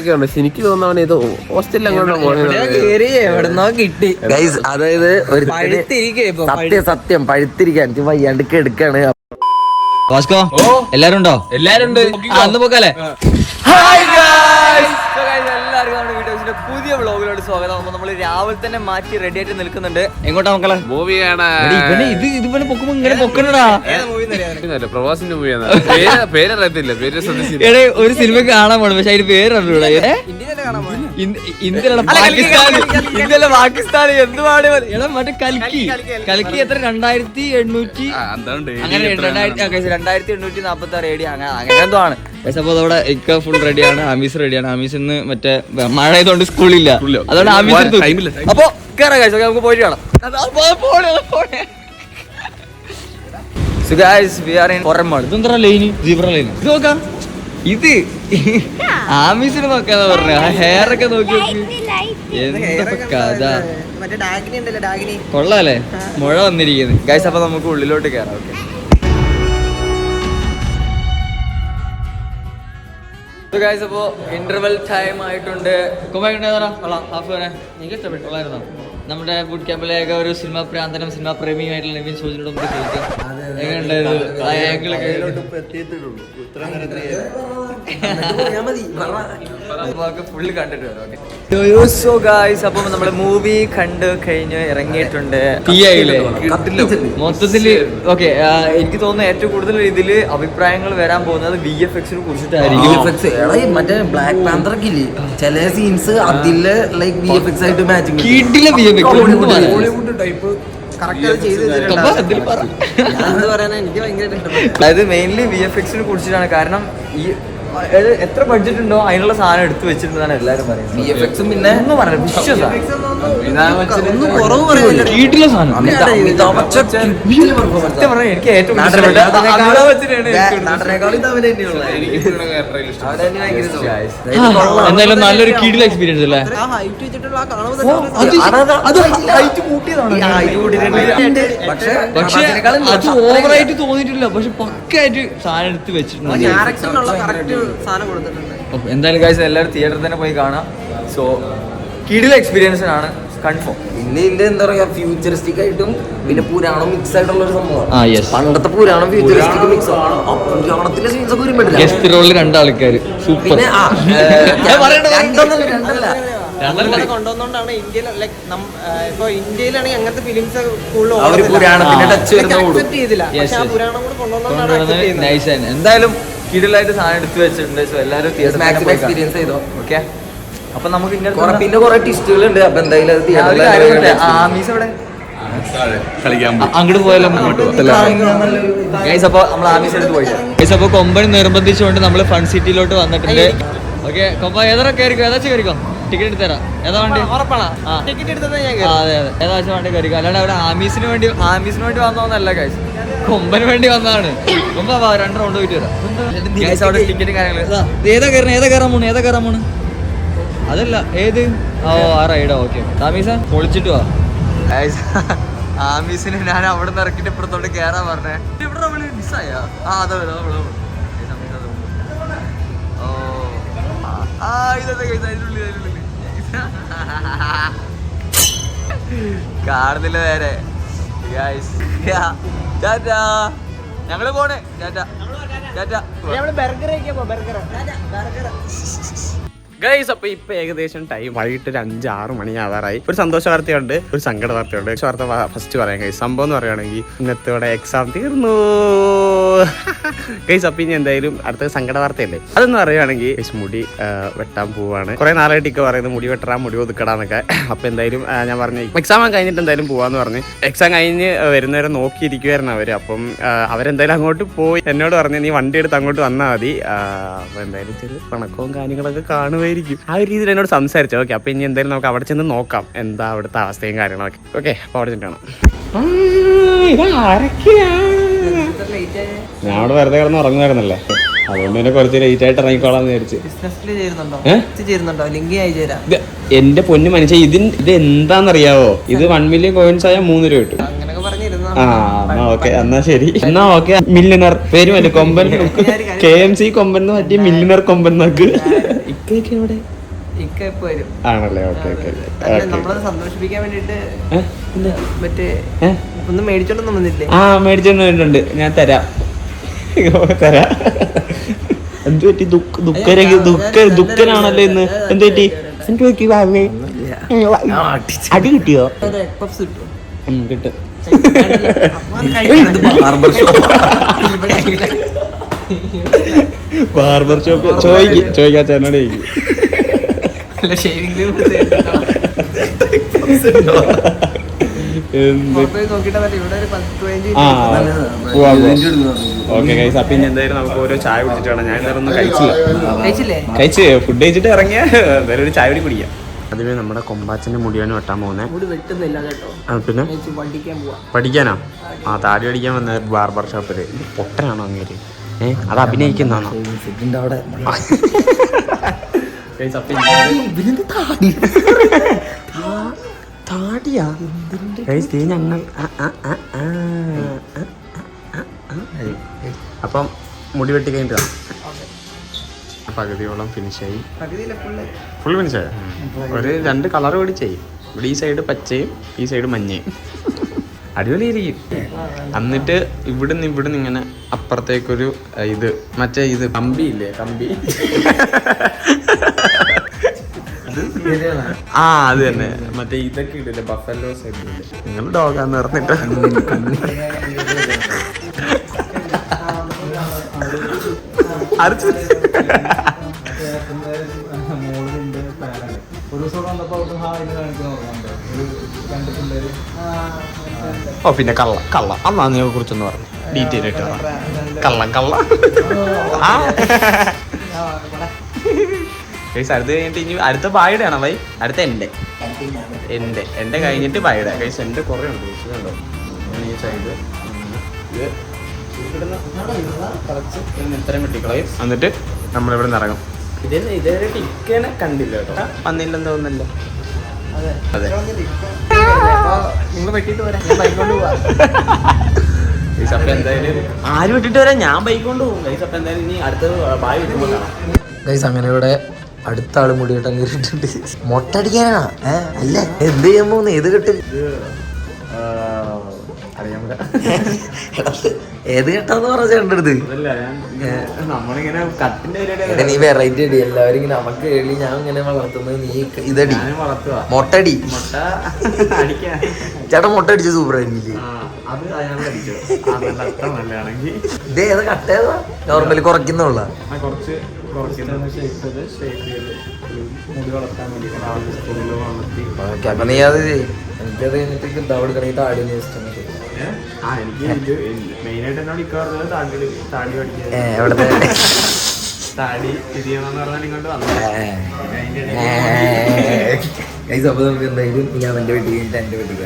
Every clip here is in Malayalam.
ഒക്കെ ഉണ്ട്. എനിക്ക് തോന്നുന്നവൻ ഇത് ഹോസ്റ്റലിൽ എവിടെന്നോ കിട്ടി. അതായത് ഒരു സത്യം പഴുത്തിരിക്കാൻ വയ്യാണ്ട് എടുക്കാണ്. വാസ്കോ എല്ലാരും ഉണ്ടോ? എല്ലാരും ഉണ്ട്. അന്ന് പോക്കാലേ. പുതിയ വ്ളോഗിലോട്ട് സ്വാഗതം. നമ്മൾ രാവിലെ തന്നെ മാറ്റി റെഡി ആയിട്ട് നിൽക്കുന്നുണ്ട്. എങ്ങോട്ടാ മക്കളെ? മൂവിയാണ്. ഇതുപോലെ പൊക്കുമ്പോ ഇങ്ങനെ പൊക്കണടാ. പ്രവാസിന്റെ മൂവിയാണ്. പേരറിയത്തില്ല, പേര് ശ്രദ്ധിച്ചില്ല. ഒരു സിനിമ കാണാൻ പോണം, പക്ഷെ അതിന് പേരറിയൂടാ. ഇന്ത്യയിലാണ് ഇന്ത്യയിലെ പാകിസ്ഥാൻ എന്തുപാട് എടാ മറ്റേ കൽക്കി എത്ര 2800 അങ്ങനെ 2846 AD അങ്ങനെ എന്തോ ആണ്. അപ്പോൾ അതോടെ ഇക്ക ഫുൾ റെഡിയാണ്. ആമീസ് റെഡിയാണ്. ആമീസ് ഇന്ന് മറ്റേ മഴ ആയതുകൊണ്ട് സ്കൂളില്ല, അതുകൊണ്ട് ആമീസ്. അപ്പൊ കേറാം ഗൈസ്, നമുക്ക് പോയിട്ട് കാണാം. So guys, we are in Koramad. ഇതെന്താ ലൈന്? Zebra line. ഇത് നോക്കാം. ഇത് ആമീസിന് നോക്കാന്ന് പറഞ്ഞ ഹെയർ ഒക്കെ നോക്കി എന്താ കഥ. കൊള്ളാല്ലേ മുഴ വന്നിരിക്കുന്നത് ഗൈസ്. അപ്പൊ നമുക്ക് ഉള്ളിലോട്ട് കയറാം. ഓക്കെ ഗൈസ്, അപ്പോ ഇന്റർവെൽ ടൈം ആയിട്ടുണ്ട്. ഹാഫ് വരെ എനിക്ക് ഇഷ്ടപ്പെട്ടുള്ളായിരുന്നോ? നമ്മുടെ ബൂട്ട് ക്യാമ്പിലേക്ക് ഒരു സിനിമ പ്രാന്തനും സിനിമ പ്രേമിയുമായിട്ടുള്ള നിവിൻ സോജിനോട് നമുക്ക് ചോദിക്കാം എങ്ങനെയുണ്ടായിരുന്നു ആ ആംഗിളൊക്കെ. ഫുള്ള് കണ്ടിട്ട് വരാം. ഓക്കെ സോ ഗൈസ്, അപ്പം നമ്മള് മൂവി കണ്ട് കഴിഞ്ഞ് ഇറങ്ങിയിട്ടുണ്ട്. മൊത്തത്തില് ഓക്കെ. എനിക്ക് തോന്നുന്നു ഏറ്റവും കൂടുതൽ ഇതില് അഭിപ്രായങ്ങൾ വരാൻ പോകുന്നത് VFX കുറിച്ചിട്ടായിരിക്കും. മറ്റേ ബ്ലാക്ക് പാന്തറൊക്കെ ഇല്ലേ, ചില സീൻസ് അതില് ലൈക്ക് VFX ആയിട്ട് മാച്ചിങ് അതായത് മെയിൻലി VFX കുറിച്ചിട്ടാണ്. കാരണം ഈ എത്ര ബഡ്ജറ്റ് ഉണ്ടോ അതിനുള്ള സാധനം എടുത്തു വെച്ചിട്ടുണ്ടെന്നാണ് എല്ലാരും പറയുന്നത്. VFX പിന്നെ ഒന്നും പറയാം, വിശ്വസാണ് എനിക്ക് ഏറ്റവും എന്തായാലും നല്ലൊരു കിടിൽ എക്സ്പീരിയൻസ് അല്ലേ. പക്ഷെ അത് ഓവറായിട്ട് തോന്നിയിട്ടില്ല, പക്ഷെ പക്കായിട്ട് സാധനം എടുത്ത് വെച്ചിട്ടുണ്ട്. എന്തായാലും ഗൈസ് എല്ലാവരും തിയേറ്ററിൽ തന്നെ പോയി കാണാം. സോ കിടിൽ എക്സ്പീരിയൻസ് ആണ് കൺഫേം. പിന്നെ ഇതിന്റെ എന്താ പറയാ ഫ്യൂച്ചറിസ്റ്റിക് ആയിട്ടും പിന്നെ പുരാണം മിക്സ് ആയിട്ടുള്ള ഒരു സംഭവമാണ്. പണ്ടത്തെ പുരാണം ഫ്യൂച്ചറിസ്റ്റിക് മിക്സ് ആണ്. പുരാണത്തിലെ സീൻസ് ഒക്കെ വരുമ്പോഴേ ഗസ്റ്റ് റോളിൽ രണ്ടാൾക്കാര് സൂപ്പർ. കൊണ്ടുവന്നോണ്ടാണ് ഇന്ത്യയിൽ ലൈക് ഇപ്പൊ ഇന്ത്യയിലാണെങ്കിൽ അങ്ങനത്തെ ഫിലിംസ് കൂടുതൽ അക്സെപ്റ്റ് ചെയ്തില്ല. പക്ഷെ ആ പുരാണം കൂടെ കൊണ്ടുവന്നോണ്ടാണ്. എന്തായാലും കിടിലായിട്ട് സാധനം എടുത്തു വെച്ചിട്ടുണ്ട്. സോ എല്ലാവരും തിയേറ്ററിൽ എക്സ്പീരിയൻസ് ചെയ്തോ. ഓക്കെ അപ്പൊ നമുക്ക് പിന്നെ കുറെ ടിസ്റ്റുകളുണ്ട്. അപ്പൊ എന്തായാലും അങ്ങോട്ട് പോയാലും അപ്പൊ നമ്മൾ ആമീസ് എടുത്ത് പോയിട്ട് അപ്പൊ കൊമ്പൻ നിർബന്ധിച്ചുകൊണ്ട് നമ്മൾ ഫൺ സിറ്റിയിലോട്ട് വന്നിട്ടുണ്ട്. ഓക്കെ കൊമ്പ ഏതൊക്കെ ആയിരിക്കും? ഏതാச்சுം കയറിക്കോ, ടിക്കറ്റ് എടുത്ത് തരാം. ഏതാ വണ്ടി? അതെ ഏതാச்சுം വണ്ടി കയറിക്കോ. അല്ലാണ്ട് അവിടെ ആമീസിന് വേണ്ടി വന്നോന്നല്ല ഗൈസ്, കൊമ്പന് വേണ്ടി വന്നതാണ്. കൊമ്പ 2 റൗണ്ട് പോയിട്ട് വരാം. അവിടെ ടിക്കറ്റും കാര്യങ്ങളും. ഏതാ കയറാൻ പോണ്? അതല്ല ഏത്? ഓ ആ റൈഡോ. ഓക്കെ ആമീസ പൊളിച്ചിട്ട് വാ. ആമീസിന് ഞാൻ അവിടെ നിന്ന് ഇറക്കിട്ട് ഇപ്പുറത്തോട്ട് കയറാൻ പറഞ്ഞേ. ഇവിടെ നമ്മള് മിസ്സായ അതെ കാണുന്നില്ല നേരെ. ഞങ്ങള് പോണേ. ഗൈസ്, അപ്പൊ ഇപ്പൊ ഏകദേശം ടൈം വൈകിട്ട് ഒരു 5-6 മണിയാവാറായി. ഒരു സന്തോഷ വാർത്തയുണ്ട്, ഒരു സങ്കട വാർത്തയുണ്ട്. വാർത്ത ഫസ്റ്റ് പറയാം ഗൈസ്. സംഭവം എന്ന് പറയുകയാണെങ്കിൽ ഇന്നത്തോടെ എക്സാം തീർന്നു ഗൈസ്. അപ്പൊ ഇനി എന്തായാലും അടുത്ത സങ്കട വാർത്തയല്ലേ. അതെന്ന് പറയുകയാണെങ്കിൽ ഗൈസ് മുടി വെട്ടാൻ പോവാണ്. കുറെ നാളായിട്ട് ഇക്ക പറയുന്നത് മുടി വെട്ടറാ, മുടി ഒതുക്കടാന്നൊക്കെ. അപ്പൊ എന്തായാലും ഞാൻ പറഞ്ഞു എക്സാം കഴിഞ്ഞിട്ട് എന്തായാലും പോവാന്ന് പറഞ്ഞ് എക്സാം കഴിഞ്ഞ് വരുന്നവരെ നോക്കിയിരിക്കുവായിരുന്നു അവര്. അപ്പം അവരെന്തായാലും അങ്ങോട്ട് പോയി. എന്നോട് പറഞ്ഞു നീ വണ്ടി എടുത്ത് അങ്ങോട്ട് വന്നാൽ മതി. അപ്പൊ എന്തായാലും ചെറിയ പണക്കവും കാര്യങ്ങളൊക്കെ കാണുമായിരിക്കും. ആ ഒരു രീതിയിൽ എന്നോട് സംസാരിച്ചു. ഓക്കെ അപ്പൊ ഇനി എന്തായാലും നമുക്ക് അവിടെ ചെന്ന് നോക്കാം എന്താ അവിടുത്തെ അവസ്ഥയും കാര്യങ്ങളൊക്കെ. ഓക്കെ അപ്പൊ അവിടെ ചെന്നിട്ടാണ്. ഞാൻ അവിടെ വെറുതെ കിടന്ന് ഉറങ്ങുമായിരുന്നല്ലേ, അതുകൊണ്ട് തന്നെ കുറച്ച് ലേറ്റ് ആയിട്ട് ഇറങ്ങിക്കോളാന്ന് വിചാരിച്ചു. എന്റെ പൊന്നു മനുഷ്യ, ഇത് എന്താന്നറിയാവോ? ഇത് 1 മില്യൺ കോയിൻസ് ആയ 3 രൂപ കിട്ടും. എന്നാ ഓക്കെ, എന്നാ ശരി, എന്നാ ഓക്കെ. മില്യണർ പേര് മറ്റേ കൊമ്പൻ KMC കൊമ്പൻ എന്ന് പറ്റിയ മില്യണർ കൊമ്പൻ നോക്ക്. ഇക്കയൊക്കെ എവിടെ? ഇക്ക ഇപ്പൊ വരും. ആണല്ലേ? Okay okay. നമ്മളത് സന്തോഷിപ്പിക്കാൻ വേണ്ടിട്ട് മറ്റേ ഒന്നും മേടിച്ചോണ്ടൊന്നും വന്നില്ലേ? ആ മേടിച്ചോണ്ട് വന്നിട്ടുണ്ട്, ഞാൻ തരാം. തരാം. എന്ത് പറ്റി? ദുഃഖനാണല്ലോ ഇന്ന്. എന്ത് പറ്റി? അടി കിട്ടിയോ? കിട്ടും. ബാർബർ ഷോപ്പ് ചോദിക്കാ ചേട്ടനോട് ചോദിക്കും. ഓക്കെ ഗൈസ്, അപ്പൊ ഇനി എന്തായാലും നമുക്ക് ഓരോ ചായ കുടിച്ചിട്ട് വേണം. ഞാൻ എന്തായാലും ഒന്ന് കഴിച്ച് ഫുഡ് കഴിച്ചിട്ട് ഇറങ്ങിയ എന്തായാലും ഒരു ചായ കൂടി കുടിക്കാം. അതിന് നമ്മുടെ കൊമ്പാച്ചന്റെ മുടിയാണ് വെട്ടാൻ പോകുന്നത്. പിന്നെ പഠിക്കാനാ? ആ, താടി പഠിക്കാൻ വന്ന ബാർബർ ഷോപ്പില്. പൊട്ടനാണോ അങ്ങേര്? അത് അഭിനയിക്കുന്നതാണോ? താടിയാ ഞങ്ങൾ. അപ്പം മുടി വെട്ടി കഴിഞ്ഞിട്ടാ പകുതിയോളം ഫിനിഷായി. ഫുൾ ഫിനിഷായ ഒരു 2 കളർ കൂടി ചെയ്യും. ഇവിടെ ഈ സൈഡ് പച്ചയും ഈ സൈഡ് മഞ്ഞയും. അടിപൊളിയായിരിക്കും. എന്നിട്ട് ഇവിടുന്ന് ഇങ്ങനെ അപ്പുറത്തേക്കൊരു ഇത് മറ്റേ ഇത് കമ്പി ഇല്ലേ, കമ്പി. ആ അത് തന്നെ, മറ്റേ ഇതൊക്കെ ഇടില്ലേ, ബഫല്ലോ സൈഡ് ഇല്ലേ. നിങ്ങൾ ഡോഗാന്ന് പറഞ്ഞിട്ട് ഓ പിന്നെ കള്ള അന്ന് അതിനെ കുറിച്ചൊന്ന് പറഞ്ഞു ഡീറ്റെയിൽ ആയിട്ട് കള്ള അടുത്ത് കഴിഞ്ഞിട്ട് ഇനി അടുത്ത ബായുടെ ആണോ ബൈ? അടുത്ത എന്റെ കഴിഞ്ഞിട്ട് ബായുടെ. കൈസ് എന്റെ കുറെ ഉണ്ട്. കണ്ടോ ഈ സൈഡ് ഇത്രയും വെട്ടിക്കളയും. എന്നിട്ട് നമ്മളിവിടെ നിന്ന് ഇറങ്ങും. ഇതേവരെ ടിക്കനെ കണ്ടില്ല കേട്ടോ. വന്നില്ലെന്ന് തോന്നുന്നില്ല. അതെ അപ്പൊ എന്തായാലും ആര് വിട്ടിട്ട് വരാം, ഞാൻ ബൈക്ക് കൊണ്ട് പോകും. അപ്പൊ എന്തായാലും ഇനി അടുത്ത ബായ് വിട്ടുമ്പോൾ കാണാം. അങ്ങനെ ഇവിടെ അടുത്ത ആള് മുടി കെട്ടാൻ കയറിയിട്ടുണ്ട്. മൊട്ടടിക്കാനാ? അല്ല, എന്ത് ചെയ്യാൻ പോകുന്നു? ഏത് കെട്ടിൽ? ഏത് കെട്ടാന്ന് പറഞ്ഞ ചേട്ടടുത്ത് നമ്മളിങ്ങനെ കട്ടിന്റെ നീ വെറൈറ്റി അടി. എല്ലാവരും ഇങ്ങനെ നമുക്ക് കേളി, ഞാൻ ഇങ്ങനെ വളർത്തുന്നത്, നീ ഇതടി മൊട്ടടി. ചേട്ടൻ മൊട്ട അടിച്ച സൂപ്പറായിരിക്കില്ലേ? ഇത് ഏത് കട്ടേതാ? നോർമലി കുറയ്ക്കുന്നുള്ള അപ്പൊ നീ അത് എനിക്കത് കഴിഞ്ഞിട്ട് എന്താ കൊടുക്കണേ? താടി എവിടത്തെ എന്തായാലും ഞാൻ എന്റെ വീട്ടിൽ കഴിഞ്ഞിട്ട് എന്റെ വീട്ടിൽ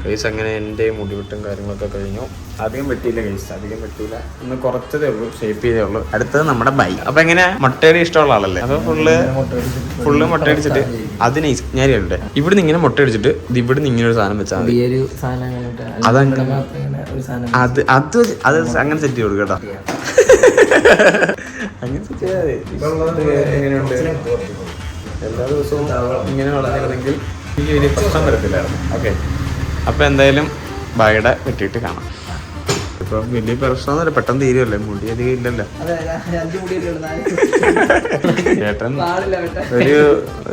ഗൈസ്. അങ്ങനെ എൻ്റെ മുടിവെട്ടും കാര്യങ്ങളൊക്കെ കഴിഞ്ഞു. അധികം വെട്ടിയില്ല ഗൈസ്, അധികം വെട്ടിയില്ല. ഒന്ന് കുറച്ചതേ ഉള്ളൂ, ഷേപ്പ് ചെയ്തേ ഉള്ളൂ. അടുത്തത് നമ്മുടെ ബൈ. അപ്പൊ എങ്ങനെ മുട്ടയുടെ ഇഷ്ടമുള്ള ആളല്ലേ? അപ്പൊ ഫുള്ള് മുട്ട അടിച്ചിട്ട് അതിന് ഞാൻ ഉണ്ട്. ഇവിടുന്ന് ഇങ്ങനെ മുട്ട അടിച്ചിട്ട് ഇവിടുന്ന് ഇങ്ങനെ ഒരു സാധനം വെച്ചാൽ മതി. അത് അങ്ങനെ സെറ്റ് ചെയ്ത് കൊടുക്കട്ടോ. അങ്ങനെ സെറ്റ് ചെയ്യാതെ എങ്ങനെയുണ്ട്? എല്ലാ ദിവസവും ഇങ്ങനെ വളർന്നിരുന്നെങ്കിൽ എനിക്ക് വലിയ പ്രശ്നം വരത്തില്ലായിരുന്നു. ഓക്കെ, അപ്പൊ എന്തായാലും ബായുടെ വെട്ടിയിട്ട് കാണാം. ഇപ്പൊ വലിയ പ്രശ്നമൊന്നുമില്ല, പെട്ടെന്ന് തീരുമല്ലേ, മുടി അധികം ഇല്ലല്ലോ. ചേട്ടൻ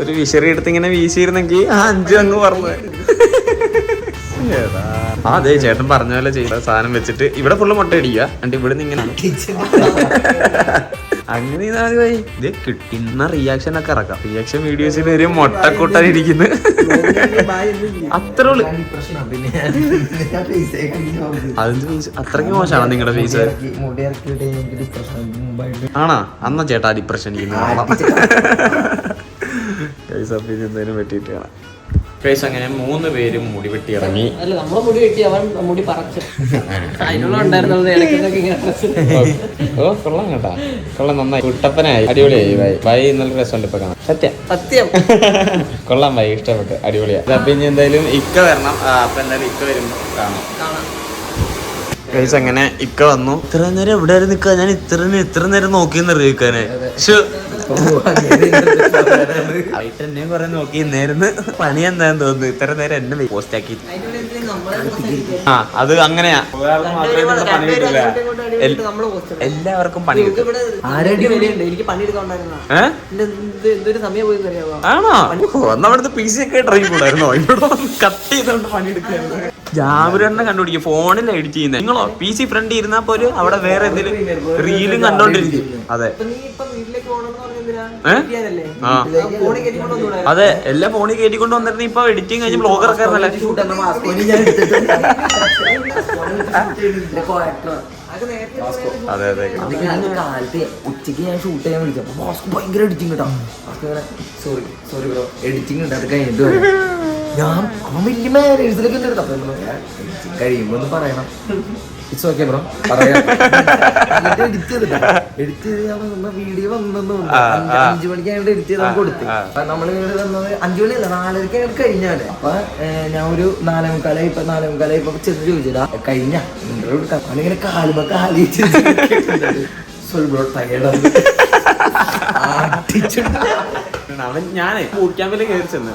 ഒരു വിശറി എടുത്ത് ഇങ്ങനെ വീശിയിരുന്നെങ്കിൽ 5 അങ്ങ് പറഞ്ഞു. അതെ, ചേട്ടൻ പറഞ്ഞ പോലെ ചെയ്യുന്ന സാധനം വെച്ചിട്ട് ഇവിടെ ഫുള്ള് മുട്ട അടിക്കുക. എന്നിട്ട് ഇവിടെ നിന്ന് ഇങ്ങനെ അങ്ങനെ ഇത് കിട്ടുന്ന റിയാക്ഷൻ ഒക്കെ ഇറക്കാം. റിയാക്ഷൻ വീഡിയോസിൽ ഒരു മുട്ടക്കൂട്ടാനിരിക്കുന്നു. അത്രേ ഉള്ളു. അത്രയ്ക്ക് മോശമാണോ നിങ്ങളുടെ ഫേസ്? ആണോ? അന്നാ ചേട്ടാ ഡിപ്രഷൻ എന്തായാലും വെട്ടിയിട്ട് കാണാം. ഫേസ് അങ്ങനെ 3 പേരും മുടി വെട്ടി ഇറങ്ങി. ഓ കൊള്ളാം കേട്ടാ, കൊള്ളാം, നന്നായി, കുട്ടപ്പനായി, അടിപൊളിയായി. ബൈ നല്ല രസമുണ്ട് ഇപ്പൊ കാണാൻ. സത്യം കൊള്ളാം ബൈ, ഇഷ്ടപ്പെട്ടു, അടിപൊളിയാ. അപ്പൊ ഇനി എന്തായാലും ഇക്ക വരണം. അപ്പൊ എന്തായാലും ഇക്ക വരുമ്പോ കാണാം. ഗൈസ് അങ്ങനെ ഇക്ക വന്നു. ഇത്ര നേരം എവിടെ നിൽക്കാ? ഞാൻ ഇത്ര നേരം നോക്കിയെന്ന് അറിയിക്കാനെ. ആയിട്ട് എന്നെ കുറെ നോക്കി നേരുന്ന് പണി എന്താന്ന് തോന്നുന്നു ഇത്ര നേരം എന്നെ പോസ്റ്റ് ആക്കി. ആ അത് അങ്ങനെയാ, പണി കിട്ടില്ല, എല്ലാവർക്കും പണി കിട്ടും. എനിക്ക് പണിയെടുക്കാണ്ടായിരുന്ന ആണോ? ഒന്നവിടുത്തെ പി സി ഒക്കെ ട്രൈ കൂടായിരുന്നോ? ഇവിടെ കട്ട് ചെയ്തോണ്ട് പണിയെടുക്കായിരുന്നു. ജാബുരനെ കണ്ടുപിടിക്കും ഫോണിൽ എഡിറ്റ് ചെയ്യുന്നത്. നിങ്ങളോ പി സി ഫ്രണ്ട് ഇരുന്നാ പോലും അവിടെ വേറെ എന്തെങ്കിലും റീലും കണ്ടോണ്ടിരിക്കും. അതെ അതെ, എല്ലാ ഫോണിൽ കയറ്റിക്കൊണ്ട് വന്നിരുന്ന ഇപ്പൊ എഡിറ്റിംഗ് കഴിഞ്ഞ് ബ്ലോഗർ ഒക്കെ ആയിരുന്നല്ലേ. അതെ അതെ, കാലത്ത് ഉച്ചക്ക് ഞാൻ ഷൂട്ട് ചെയ്യാൻ വിളിക്കാം. ഭയങ്കര എഡിറ്റിംഗ് കേട്ടോ. സോറി ബ്രോ, എഡിറ്റിംഗ് ഉണ്ട്, അത് കഴിഞ്ഞിട്ട് ഞാൻ അവൻ വലിയ മാനേഴ്സിലൊക്കെ ഉണ്ട്. കഴിയുമ്പോ ഒന്ന് പറയണം. ഇറ്റ്സ് ഓക്കെ ബ്രോ, പറയാം. എഡിറ്റ് ചെയ്ത് ഞാൻ വീഡിയോ വന്നു 5 മണിക്ക് ഞങ്ങളുടെ എഡിറ്റ് ചെയ്ത് കൊടുത്തു. അപ്പൊ നമ്മളിവിടെ വന്നത് 5 മണിയല്ല 4:30 ഞങ്ങൾക്ക് കഴിഞ്ഞാല്. അപ്പൊ ഞാൻ ഒരു 4:45 ഇപ്പൊ ചെന്ന് ചോദിച്ചതാ കഴിഞ്ഞ ഇന്റർവ്യൂ എടുക്കാം. അവനിങ്ങനെ കാലുമ്പോ സോറി ബ്രോ ടയേർഡ്. അവൻ ഞാനേ ബൂട്ട് ക്യാമ്പിലേക്ക് കയറി ചെന്ന്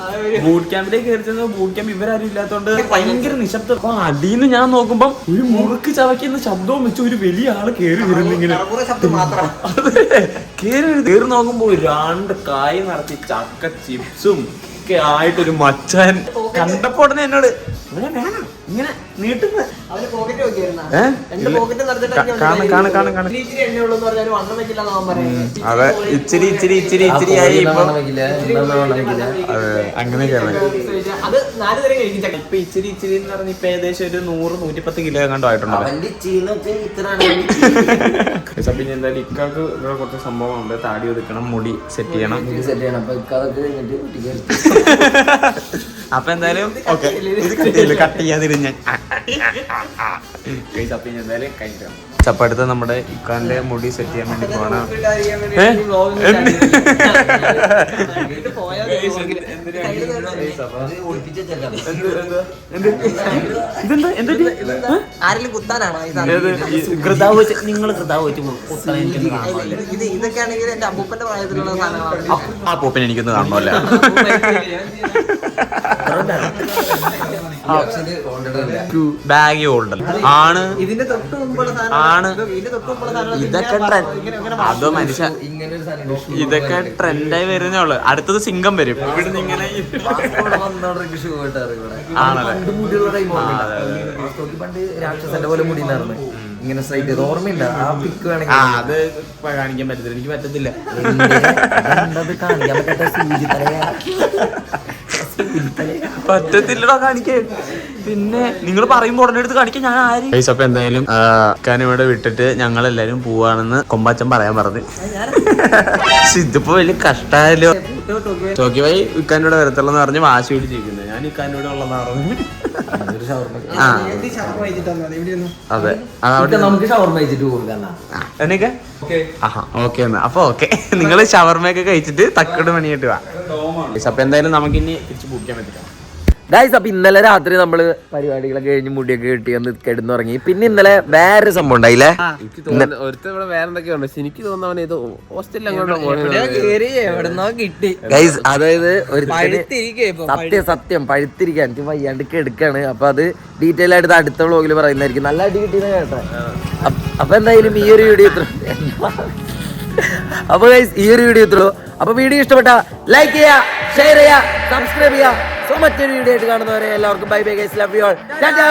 ബൂട്ട് ക്യാമ്പ് ഇവരാരും ഇല്ലാത്തോണ്ട് ഭയങ്കര നിശബ്ദം. അപ്പൊ അടിയിന്ന് ഞാൻ നോക്കുമ്പോ ഒരു മുറുക്ക് ചവയ്ക്കുന്ന ശബ്ദവും വെച്ച് ഒരു വലിയ ആള് കേറി വരുന്നിങ്ങനെ കേറി നോക്കുമ്പോ 2 കായ് നിറച്ച് ചക്ക ചിപ്സും ഒക്കെ ആയിട്ടൊരു മച്ചാൻ കണ്ടപ്പോ ഉടനെ എന്നോട് ഇങ്ങനെ നീട്ടുന്ന അതെ ഇച്ചിരി ആയി അങ്ങനെയൊക്കെയാണ്. ഇപ്പൊ ഇച്ചിരി എന്ന് പറഞ്ഞ ഇപ്പൊ ഏകദേശം ഒരു 100-110 കിലോ കണ്ടോ ആയിട്ടുണ്ടോ. പിന്നെ എന്തായാലും ഇക്കാക്ക് ഇവിടെ കുറച്ച് സംഭവമുണ്ട്. താടി ഒതുക്കണം, മുടി സെറ്റ് ചെയ്യണം. അപ്പൊ എന്തായാലും ഓക്കെ, കട്ട് ചെയ്യാതിരുന്ന ചപ്പടുത്ത് നമ്മുടെ ഇക്കാന്റെ മുടി സെറ്റ് ചെയ്യാൻ വേണ്ടി പോകണം. ആ പൂപ്പിന് എനിക്കൊന്ന് കാണണമല്ല. ബാഗ് ഹോൾഡർ ആണ് ഇതൊക്കെ അതോ മനുഷ്യ ഇതൊക്കെ ട്രെൻഡായി വരുന്നേ ഉള്ളു. അടുത്തത് സിംഗം വരും. ഇവിടുന്ന് ഇങ്ങനെ പണ്ട് രാക്ഷസന്റെ പോലെ മുടി ഇങ്ങനെ സ്ട്രൈറ്റ് ഓർമ്മയുണ്ട്. ആ പിക്ക് വേണമെങ്കിൽ അത് കാണിക്കാൻ പറ്റത്തില്ല, എനിക്ക് പറ്റത്തില്ല. കാണിക്കാൻ പറ്റത്തില്ലടോ കാണിക്കേ. പിന്നെ നിങ്ങൾ പറയുമ്പോ ഉടനെ എടുത്ത് കാണിക്കാൻ ഞാൻ ആര്. അപ്പൊ എന്തായാലും ഇവിടെ വിട്ടിട്ട് ഞങ്ങൾ എല്ലാരും പോവാണെന്ന് കൊമ്പാച്ചൻ പറയാൻ പറഞ്ഞു. ഇതിപ്പോ വലിയ കഷ്ടായല്ലോ. ടോക്കിയോ ഭായി ഇക്കാനോട് വരത്തുള്ളെന്ന് പറഞ്ഞ് വാശി പിടിച്ചിരിക്കുന്നത്. ഞാൻ ഇക്കാനോട് ഉള്ളതെന്ന് പറഞ്ഞു. അതെ നമുക്ക് ഷവർമ കഴിച്ചിട്ട് കൊടുക്കാം. ഓക്കെ എന്നാ. അപ്പൊ ഓക്കെ, നിങ്ങള് ഷവർമയൊക്കെ കഴിച്ചിട്ട് തക്കട് മണിയായിട്ട് വാ. അപ്പൊ എന്തായാലും നമുക്കിനി തിരിച്ച് പൂക്കാൻ പറ്റില്ല ഗൈസ്. അപ്പൊ ഇന്നലെ രാത്രി നമ്മള് പരിപാടികളൊക്കെ കഴിഞ്ഞ് മുടിയൊക്കെ കിട്ടി ഒന്ന് കിടന്നുറങ്ങി. പിന്നെ ഇന്നലെ വേറൊരു സംഭവം ഉണ്ടായില്ലേ. ഇവിടെ വേറെ എന്തൊക്കെയുണ്ട്. എനിക്ക് തോന്നുന്നവൻ ഇത് ഹോസ്റ്റലിൽ കിട്ടി ഗൈസ്. അതായത് ഒരു സത്യം പഴുത്തിരിക്കാൻ എനിക്ക് വയ്യാണ്ട് എടുക്കാണ്. അപ്പൊ അത് ഡീറ്റെയിൽ ആയിട്ട് അടുത്ത വ്ളോഗിൽ പറയുന്നതായിരിക്കും. നല്ല അടി കിട്ടിയെന്ന് കേട്ടോ. അപ്പൊ എന്തായാലും ഈ ഒരു വീഡിയോ ഇത്ര. അപ്പൊ ഗൈസ് ഈ ഒരു വീഡിയോ ഇത്രയോ. അപ്പൊ വീഡിയോ ഇഷ്ടപ്പെട്ട ലൈക്ക് ചെയ്യുക, ഷെയർ ചെയ്യുക, സബ്സ്ക്രൈബ് ചെയ്യുക. സോ മറ്റൊരു വീഡിയോ ആയിട്ട് കാണുന്നവരെ എല്ലാവർക്കും bye bye guys, love you all. Tata.